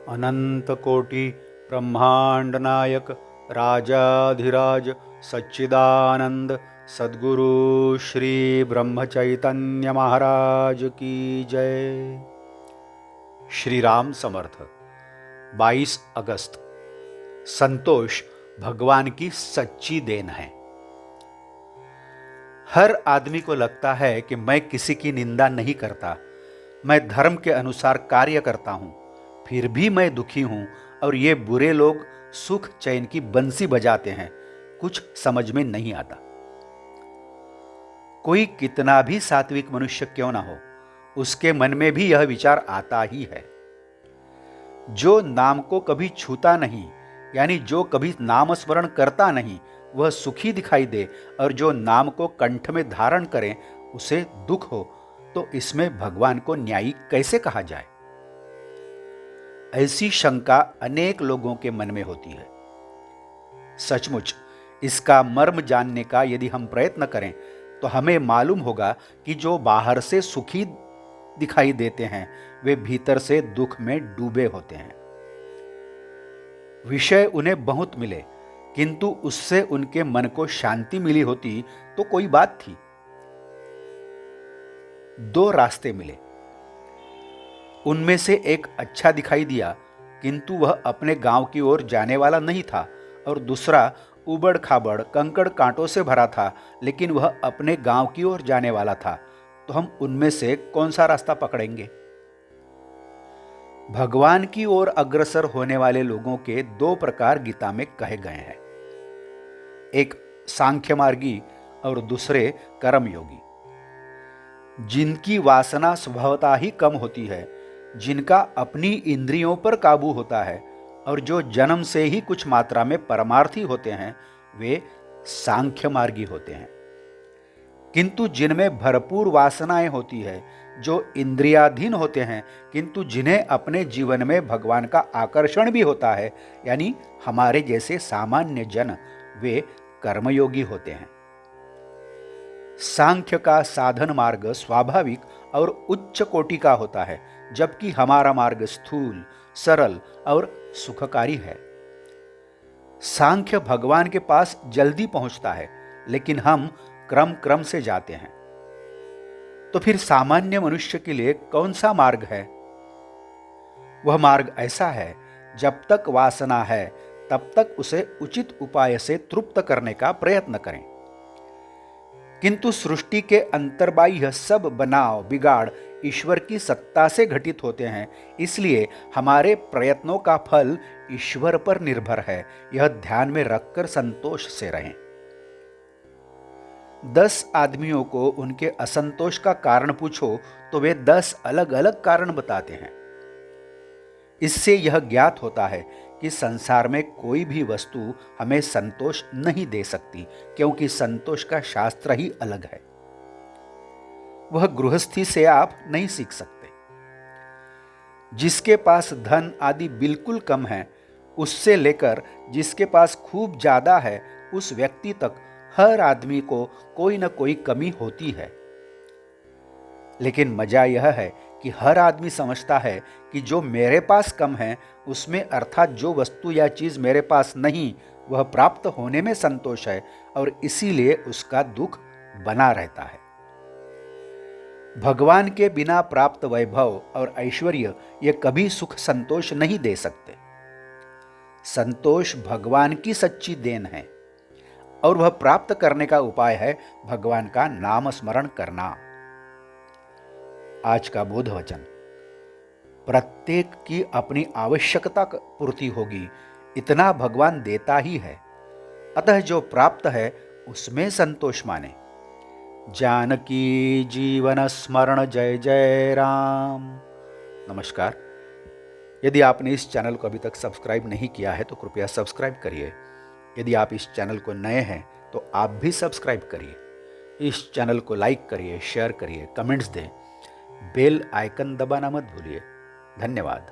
अनंत कोटि ब्रह्मांड नायक राजाधिराज सच्चिदानंद सद्गुरु श्री ब्रह्म चैतन्य महाराज की जय। श्री राम समर्थ। 22 अगस्त। संतोष भगवान की सच्ची देन है। हर आदमी को लगता है कि मैं किसी की निंदा नहीं करता, मैं धर्म के अनुसार कार्य करता हूं, फिर भी मैं दुखी हूं और ये बुरे लोग सुख चैन की बंसी बजाते हैं, कुछ समझ में नहीं आता। कोई कितना भी सात्विक मनुष्य क्यों ना हो, उसके मन में भी यह विचार आता ही है। जो नाम को कभी छूता नहीं, यानी जो कभी नाम स्मरण करता नहीं, वह सुखी दिखाई दे, और जो नाम को कंठ में धारण करे उसे दुख हो, तो इसमें भगवान को न्यायी कैसे कहा जाए? ऐसी शंका अनेक लोगों के मन में होती है। सचमुच इसका मर्म जानने का यदि हम प्रयत्न करें तो हमें मालूम होगा कि जो बाहर से सुखी दिखाई देते हैं वे भीतर से दुख में डूबे होते हैं। विषय उन्हें बहुत मिले, किंतु उससे उनके मन को शांति मिली होती तो कोई बात थी। 2 रास्ते मिले, उनमें से एक अच्छा दिखाई दिया, किंतु वह अपने गांव की ओर जाने वाला नहीं था, और दूसरा उबड़ खाबड़ कंकड़ कांटों से भरा था, लेकिन वह अपने गांव की ओर जाने वाला था। तो हम उनमें से कौन सा रास्ता पकड़ेंगे? भगवान की ओर अग्रसर होने वाले लोगों के 2 प्रकार गीता में कहे गए हैं, एक सांख्य मार्गी और दूसरे कर्मयोगी। जिनकी वासना स्वभावतः ही कम होती है, जिनका अपनी इंद्रियों पर काबू होता है, और जो जन्म से ही कुछ मात्रा में परमार्थी होते हैं, वे सांख्य मार्गी होते हैं। किंतु जिनमें भरपूर वासनाएं होती है, जो इंद्रियाधीन होते हैं, किंतु जिन्हें अपने जीवन में भगवान का आकर्षण भी होता है, यानी हमारे जैसे सामान्य जन, वे कर्मयोगी होते हैं। सांख्य का साधन मार्ग स्वाभाविक और उच्च कोटि का होता है, जबकि हमारा मार्ग स्थूल, सरल और सुखकारी है। सांख्य भगवान के पास जल्दी पहुंचता है, लेकिन हम क्रम क्रम से जाते हैं। तो फिर सामान्य मनुष्य के लिए कौन सा मार्ग है? वह मार्ग ऐसा है, जब तक वासना है तब तक उसे उचित उपाय से तृप्त करने का प्रयत्न करें। किंतु सृष्टि के अंतर्बाह्य सब बनाव बिगाड़ ईश्वर की सत्ता से घटित होते हैं, इसलिए हमारे प्रयत्नों का फल ईश्वर पर निर्भर है। यह ध्यान में रखकर संतोष से रहें। 10 आदमियों को उनके असंतोष का कारण पूछो तो वे 10 अलग अलग कारण बताते हैं। इससे यह ज्ञात होता है कि संसार में कोई भी वस्तु हमें संतोष नहीं दे सकती, क्योंकि संतोष का शास्त्र ही अलग है। वह गृहस्थी से आप नहीं सीख सकते। जिसके पास धन आदि बिल्कुल कम है, उससे लेकर जिसके पास खूब ज्यादा है, उस व्यक्ति तक हर आदमी को कोई न कोई कमी होती है। लेकिन मजा यह है कि हर आदमी समझता है कि जो मेरे पास कम है, उसमें अर्थात जो वस्तु या चीज मेरे पास नहीं, वह प्राप्त होने में संतोष है, और इसीलिए उसका दुख बना रहता है। भगवान के बिना प्राप्त वैभव और ऐश्वर्य ये कभी सुख संतोष नहीं दे सकते। संतोष भगवान की सच्ची देन है, और वह प्राप्त करने का उपाय है भगवान का नाम स्मरण करना। आज का बोध वचन, प्रत्येक की अपनी आवश्यकता पूर्ति होगी, इतना भगवान देता ही है, अतः जो प्राप्त है उसमें संतोष माने। जानकी जीवन स्मरण जय जय राम। नमस्कार। यदि आपने इस चैनल को अभी तक सब्सक्राइब नहीं किया है तो कृपया सब्सक्राइब करिए। यदि आप इस चैनल को नए हैं तो आप भी सब्सक्राइब करिए। इस चैनल को लाइक करिए, शेयर करिए, कमेंट्स दें, बेल आइकन दबाना मत भूलिए। धन्यवाद।